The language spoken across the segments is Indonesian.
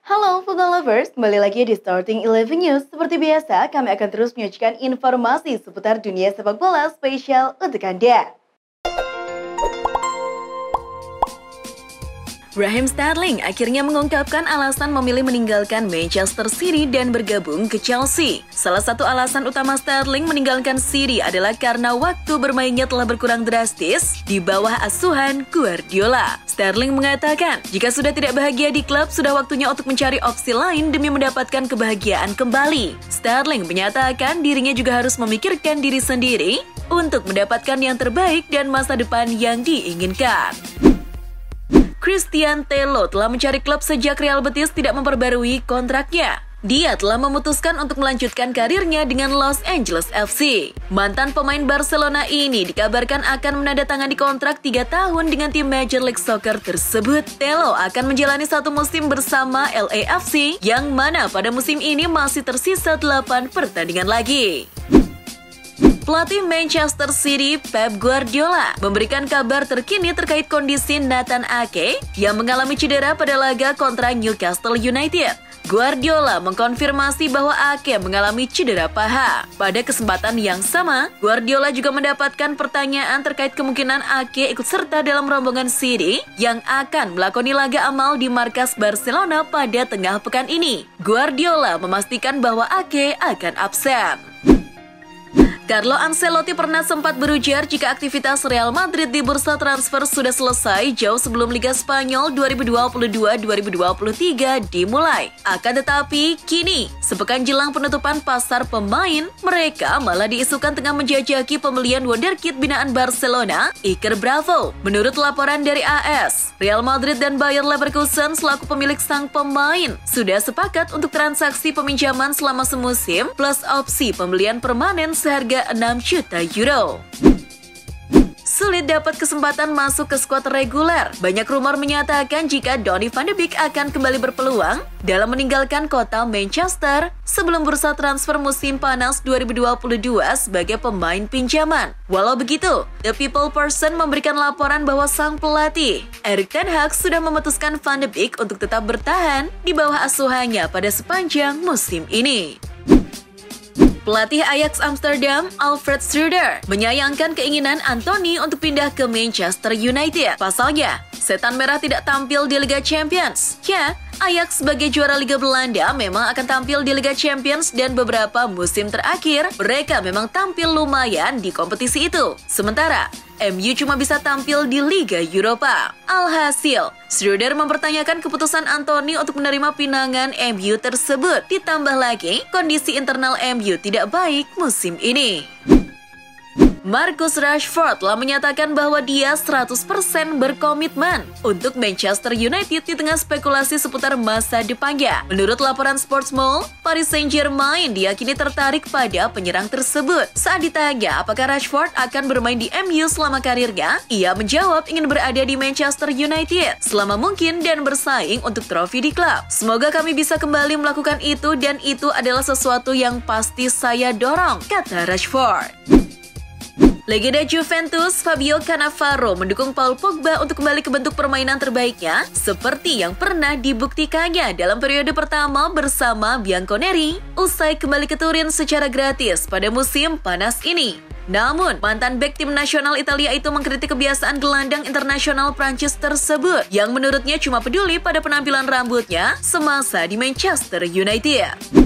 Halo football lovers, kembali lagi di Starting 11 News. Seperti biasa, kami akan terus menyajikan informasi seputar dunia sepak bola spesial untuk Anda. Raheem Sterling akhirnya mengungkapkan alasan memilih meninggalkan Manchester City dan bergabung ke Chelsea. Salah satu alasan utama Sterling meninggalkan City adalah karena waktu bermainnya telah berkurang drastis di bawah asuhan Guardiola. Sterling mengatakan, jika sudah tidak bahagia di klub, sudah waktunya untuk mencari opsi lain demi mendapatkan kebahagiaan kembali. Sterling menyatakan dirinya juga harus memikirkan diri sendiri untuk mendapatkan yang terbaik dan masa depan yang diinginkan. Christian Tello telah mencari klub sejak Real Betis tidak memperbarui kontraknya. Dia telah memutuskan untuk melanjutkan karirnya dengan Los Angeles FC. Mantan pemain Barcelona ini dikabarkan akan menandatangani kontrak 3 tahun dengan tim Major League Soccer tersebut. Tello akan menjalani 1 musim bersama LAFC, yang mana pada musim ini masih tersisa 8 pertandingan lagi. Pelatih Manchester City, Pep Guardiola, memberikan kabar terkini terkait kondisi Nathan Ake yang mengalami cedera pada laga kontra Newcastle United. Guardiola mengkonfirmasi bahwa Ake mengalami cedera paha. Pada kesempatan yang sama, Guardiola juga mendapatkan pertanyaan terkait kemungkinan Ake ikut serta dalam rombongan City yang akan melakoni laga amal di markas Barcelona pada tengah pekan ini. Guardiola memastikan bahwa Ake akan absen. Carlo Ancelotti pernah sempat berujar jika aktivitas Real Madrid di bursa transfer sudah selesai jauh sebelum Liga Spanyol 2022-2023 dimulai. Akan tetapi, kini, sepekan jelang penutupan pasar pemain, mereka malah diisukan tengah menjajaki pembelian wonderkid binaan Barcelona, Iker Bravo. Menurut laporan dari AS, Real Madrid dan Bayer Leverkusen selaku pemilik sang pemain sudah sepakat untuk transaksi peminjaman selama semusim plus opsi pembelian permanen seharga 6 juta euro. Sulit dapat kesempatan masuk ke skuad reguler. Banyak rumor menyatakan jika Donny van de Beek akan kembali berpeluang dalam meninggalkan kota Manchester sebelum bursa transfer musim panas 2022 sebagai pemain pinjaman. Walau begitu, The People Person memberikan laporan bahwa sang pelatih, Erik ten Hag, sudah memutuskan Van de Beek untuk tetap bertahan di bawah asuhannya pada sepanjang musim ini. Pelatih Ajax Amsterdam, Alfred Schreuder, menyayangkan keinginan Anthony untuk pindah ke Manchester United. Pasalnya, Setan Merah tidak tampil di Liga Champions. Ya, Ajax sebagai juara Liga Belanda memang akan tampil di Liga Champions dan beberapa musim terakhir mereka memang tampil lumayan di kompetisi itu. Sementara, MU cuma bisa tampil di Liga Eropa. Alhasil, Schreuder mempertanyakan keputusan Anthony untuk menerima pinangan MU tersebut. Ditambah lagi, kondisi internal MU tidak baik musim ini. Marcus Rashford telah menyatakan bahwa dia 100% berkomitmen untuk Manchester United di tengah spekulasi seputar masa depannya. Menurut laporan Sportsmall, Paris Saint-Germain diyakini tertarik pada penyerang tersebut. Saat ditanya apakah Rashford akan bermain di MU selama karirnya, ia menjawab ingin berada di Manchester United selama mungkin dan bersaing untuk trofi di klub. Semoga kami bisa kembali melakukan itu dan itu adalah sesuatu yang pasti saya dorong, kata Rashford. Legenda Juventus Fabio Cannavaro mendukung Paul Pogba untuk kembali ke bentuk permainan terbaiknya seperti yang pernah dibuktikannya dalam periode pertama bersama Bianconeri usai kembali ke Turin secara gratis pada musim panas ini. Namun, mantan bek tim nasional Italia itu mengkritik kebiasaan gelandang internasional Prancis tersebut yang menurutnya cuma peduli pada penampilan rambutnya semasa di Manchester United.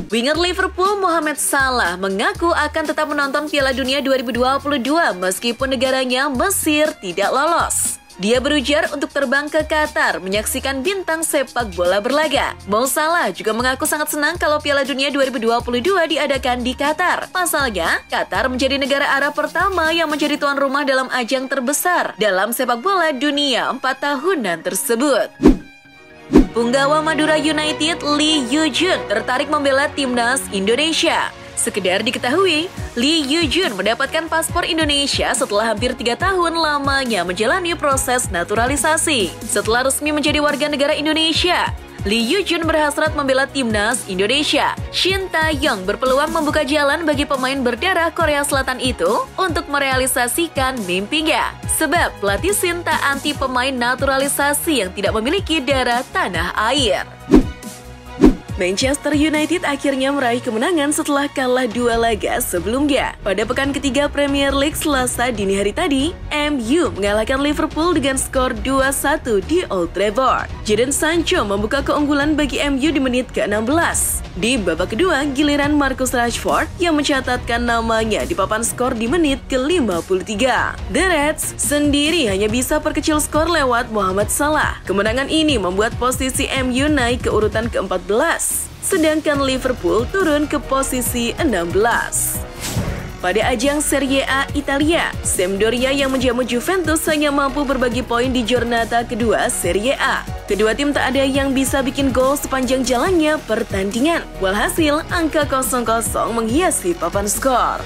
Winger Liverpool Mohamed Salah mengaku akan tetap menonton Piala Dunia 2022 meskipun negaranya Mesir tidak lolos. Dia berujar untuk terbang ke Qatar menyaksikan bintang sepak bola berlaga. Mo Salah juga mengaku sangat senang kalau Piala Dunia 2022 diadakan di Qatar. Pasalnya, Qatar menjadi negara Arab pertama yang menjadi tuan rumah dalam ajang terbesar dalam sepak bola dunia 4 tahunan tersebut. Punggawa Madura United Lee Yu-jun tertarik membela timnas Indonesia. Sekedar diketahui, Lee Yu-jun mendapatkan paspor Indonesia setelah hampir 3 tahun lamanya menjalani proses naturalisasi. Setelah resmi menjadi warga negara Indonesia, Lee Yu-jun berhasrat membela timnas Indonesia. Shin Ta-yong berpeluang membuka jalan bagi pemain berdarah Korea Selatan itu untuk merealisasikan mimpinya. Sebab pelatih Shin tak anti pemain naturalisasi yang tidak memiliki darah tanah air. Manchester United akhirnya meraih kemenangan setelah kalah 2 laga sebelumnya. Pada pekan ketiga Premier League Selasa dini hari tadi, MU mengalahkan Liverpool dengan skor 2-1 di Old Trafford. Jadon Sancho membuka keunggulan bagi MU di menit ke-16. Di babak kedua, giliran Marcus Rashford yang mencatatkan namanya di papan skor di menit ke-53. The Reds sendiri hanya bisa perkecil skor lewat Mohamed Salah. Kemenangan ini membuat posisi MU naik ke urutan ke-14. Sedangkan Liverpool turun ke posisi 16. Pada ajang Serie A Italia, Sampdoria yang menjamu Juventus hanya mampu berbagi poin di Giornata kedua Serie A. Kedua tim tak ada yang bisa bikin gol sepanjang jalannya pertandingan. Walhasil, angka 0-0 menghiasi papan skor.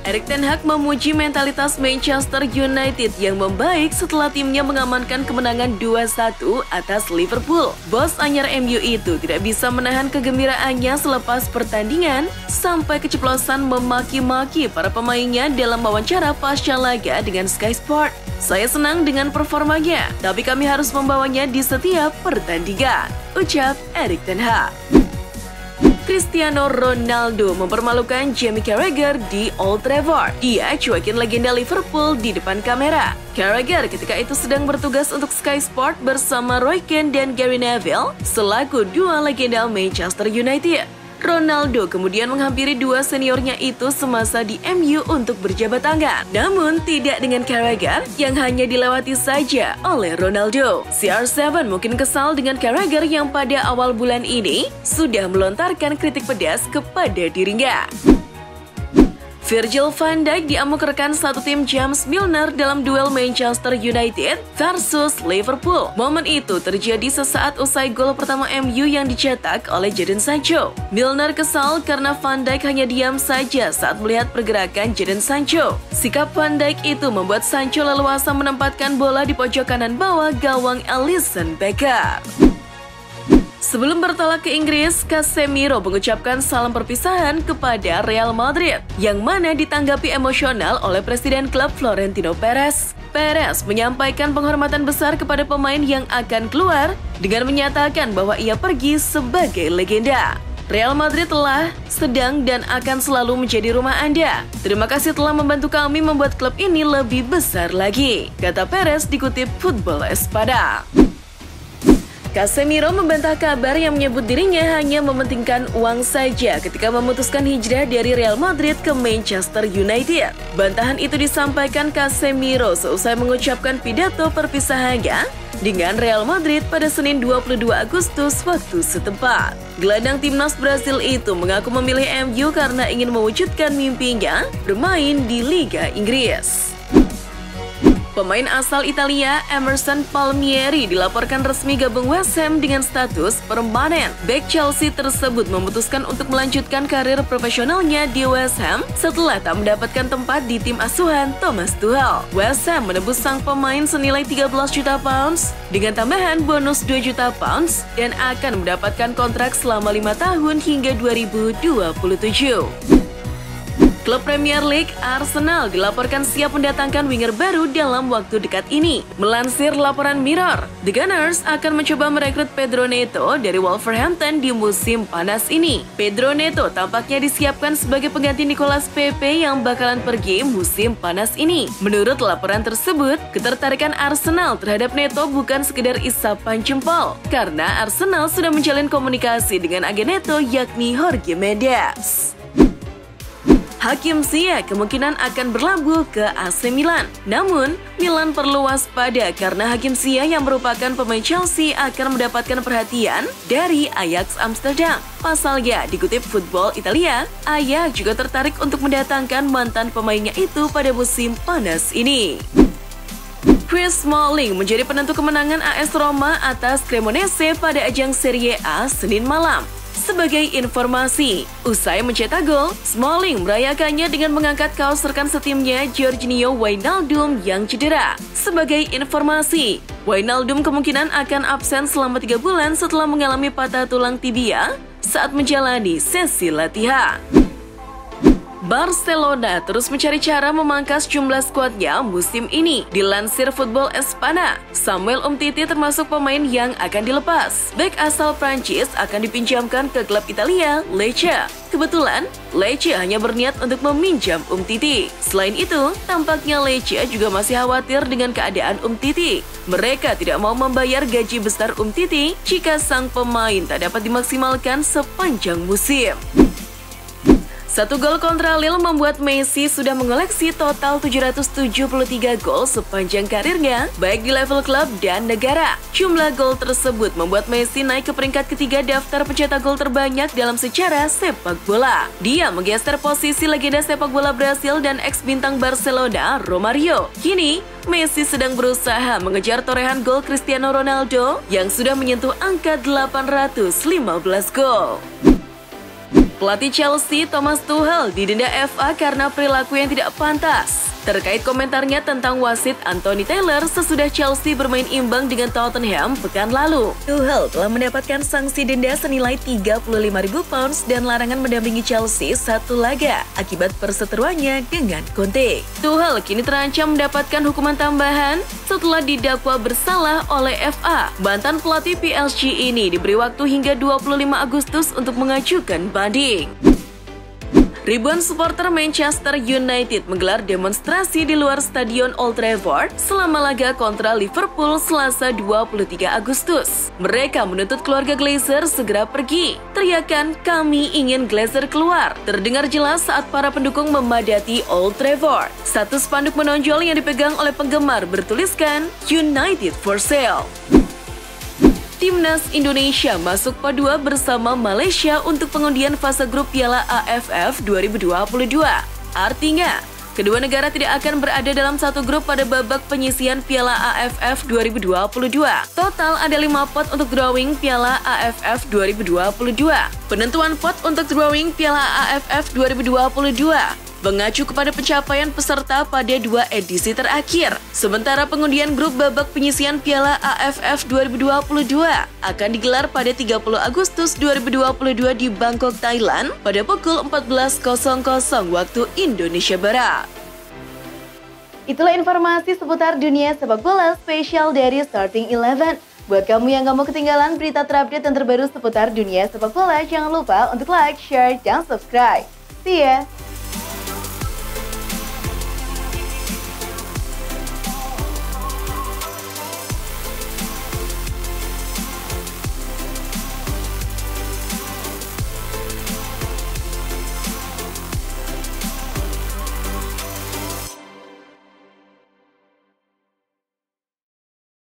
Erik ten Hag memuji mentalitas Manchester United yang membaik setelah timnya mengamankan kemenangan 2-1 atas Liverpool. Bos anyar MU itu tidak bisa menahan kegembiraannya selepas pertandingan sampai keceplosan memaki-maki para pemainnya dalam wawancara pasca laga dengan Sky Sport. Saya senang dengan performanya, tapi kami harus membawanya di setiap pertandingan, ucap Erik ten Hag. Cristiano Ronaldo mempermalukan Jamie Carragher di Old Trafford. Dia cuekin legenda Liverpool di depan kamera. Carragher ketika itu sedang bertugas untuk Sky Sport bersama Roy Keane dan Gary Neville selaku dua legenda Manchester United. Ronaldo kemudian menghampiri dua seniornya itu semasa di MU untuk berjabat tangan. Namun tidak dengan Carragher yang hanya dilewati saja oleh Ronaldo. CR7 mungkin kesal dengan Carragher yang pada awal bulan ini sudah melontarkan kritik pedas kepada dirinya. Virgil van Dijk diamuk rekan satu tim James Milner dalam duel Manchester United versus Liverpool. Momen itu terjadi sesaat usai gol pertama MU yang dicetak oleh Jadon Sancho. Milner kesal karena Van Dijk hanya diam saja saat melihat pergerakan Jadon Sancho. Sikap Van Dijk itu membuat Sancho leluasa menempatkan bola di pojok kanan bawah gawang Alisson Becker. Sebelum bertolak ke Inggris, Casemiro mengucapkan salam perpisahan kepada Real Madrid, yang mana ditanggapi emosional oleh Presiden klub Florentino Perez. Perez menyampaikan penghormatan besar kepada pemain yang akan keluar dengan menyatakan bahwa ia pergi sebagai legenda. Real Madrid telah, sedang, dan akan selalu menjadi rumah Anda. Terima kasih telah membantu kami membuat klub ini lebih besar lagi, kata Perez dikutip Football Espada. Casemiro membantah kabar yang menyebut dirinya hanya mementingkan uang saja ketika memutuskan hijrah dari Real Madrid ke Manchester United. Bantahan itu disampaikan Casemiro seusai mengucapkan pidato perpisahannya dengan Real Madrid pada Senin 22 Agustus waktu setempat. Gelandang timnas Brasil itu mengaku memilih MU karena ingin mewujudkan mimpinya bermain di Liga Inggris. Pemain asal Italia Emerson Palmieri dilaporkan resmi gabung West Ham dengan status permanen. Bek Chelsea tersebut memutuskan untuk melanjutkan karir profesionalnya di West Ham setelah tak mendapatkan tempat di tim asuhan Thomas Tuchel. West Ham menebus sang pemain senilai 13 juta pounds dengan tambahan bonus 2 juta pounds dan akan mendapatkan kontrak selama 5 tahun hingga 2027. Klub Premier League Arsenal dilaporkan siap mendatangkan winger baru dalam waktu dekat ini. Melansir laporan Mirror, The Gunners akan mencoba merekrut Pedro Neto dari Wolverhampton di musim panas ini. Pedro Neto tampaknya disiapkan sebagai pengganti Nicolas Pepe yang bakalan pergi musim panas ini. Menurut laporan tersebut, ketertarikan Arsenal terhadap Neto bukan sekedar isapan jempol, karena Arsenal sudah menjalin komunikasi dengan agen Neto yakni Jorge Mendes. Hakim Ziyech kemungkinan akan berlabuh ke AC Milan. Namun, Milan perlu waspada karena Hakim Ziyech yang merupakan pemain Chelsea akan mendapatkan perhatian dari Ajax Amsterdam. Pasalnya, dikutip Football Italia, Ajax juga tertarik untuk mendatangkan mantan pemainnya itu pada musim panas ini. Chris Smalling menjadi penentu kemenangan AS Roma atas Cremonese pada ajang Serie A Senin malam. Sebagai informasi, usai mencetak gol, Smalling merayakannya dengan mengangkat kaos rekan setimnya Georginio Wijnaldum yang cedera. Sebagai informasi, Wijnaldum kemungkinan akan absen selama 3 bulan setelah mengalami patah tulang tibia saat menjalani sesi latihan. Barcelona terus mencari cara memangkas jumlah skuadnya musim ini. Dilansir Football Espana, Samuel Umtiti termasuk pemain yang akan dilepas. Bek asal Prancis akan dipinjamkan ke klub Italia, Lecce. Kebetulan, Lecce hanya berniat untuk meminjam Umtiti. Selain itu, tampaknya Lecce juga masih khawatir dengan keadaan Umtiti. Mereka tidak mau membayar gaji besar Umtiti jika sang pemain tak dapat dimaksimalkan sepanjang musim. 1 gol kontra Lille membuat Messi sudah mengoleksi total 773 gol sepanjang karirnya, baik di level klub dan negara. Jumlah gol tersebut membuat Messi naik ke peringkat ketiga daftar pencetak gol terbanyak dalam sejarah sepak bola. Dia menggeser posisi legenda sepak bola Brasil dan ex-bintang Barcelona, Romario. Kini, Messi sedang berusaha mengejar torehan gol Cristiano Ronaldo yang sudah menyentuh angka 815 gol. Pelatih Chelsea Thomas Tuchel didenda FA karena perilaku yang tidak pantas. Terkait komentarnya tentang wasit Anthony Taylor sesudah Chelsea bermain imbang dengan Tottenham pekan lalu. Tuchel telah mendapatkan sanksi denda senilai 35.000 pounds dan larangan mendampingi Chelsea 1 laga akibat perseteruannya dengan Conte. Tuchel kini terancam mendapatkan hukuman tambahan setelah didakwa bersalah oleh FA. Mantan pelatih PSG ini diberi waktu hingga 25 Agustus untuk mengajukan banding. Ribuan supporter Manchester United menggelar demonstrasi di luar Stadion Old Trafford selama laga kontra Liverpool Selasa 23 Agustus. Mereka menuntut keluarga Glazer segera pergi. Teriakan "Kami ingin Glazer keluar" terdengar jelas saat para pendukung memadati Old Trafford. Satu spanduk menonjol yang dipegang oleh penggemar bertuliskan "United for Sale". Timnas Indonesia masuk pot 2 bersama Malaysia untuk pengundian fase grup Piala AFF 2022. Artinya, kedua negara tidak akan berada dalam satu grup pada babak penyisihan Piala AFF 2022. Total ada 5 pot untuk drawing Piala AFF 2022. Penentuan pot untuk drawing Piala AFF 2022 mengacu kepada pencapaian peserta pada 2 edisi terakhir. Sementara pengundian grup babak penyisihan Piala AFF 2022 akan digelar pada 30 Agustus 2022 di Bangkok, Thailand pada pukul 14.00 waktu Indonesia Barat. Itulah informasi seputar dunia sepak bola spesial dari Starting 11. Buat kamu yang gak mau ketinggalan berita terupdate dan terbaru seputar dunia sepak bola, jangan lupa untuk like, share, dan subscribe. See ya!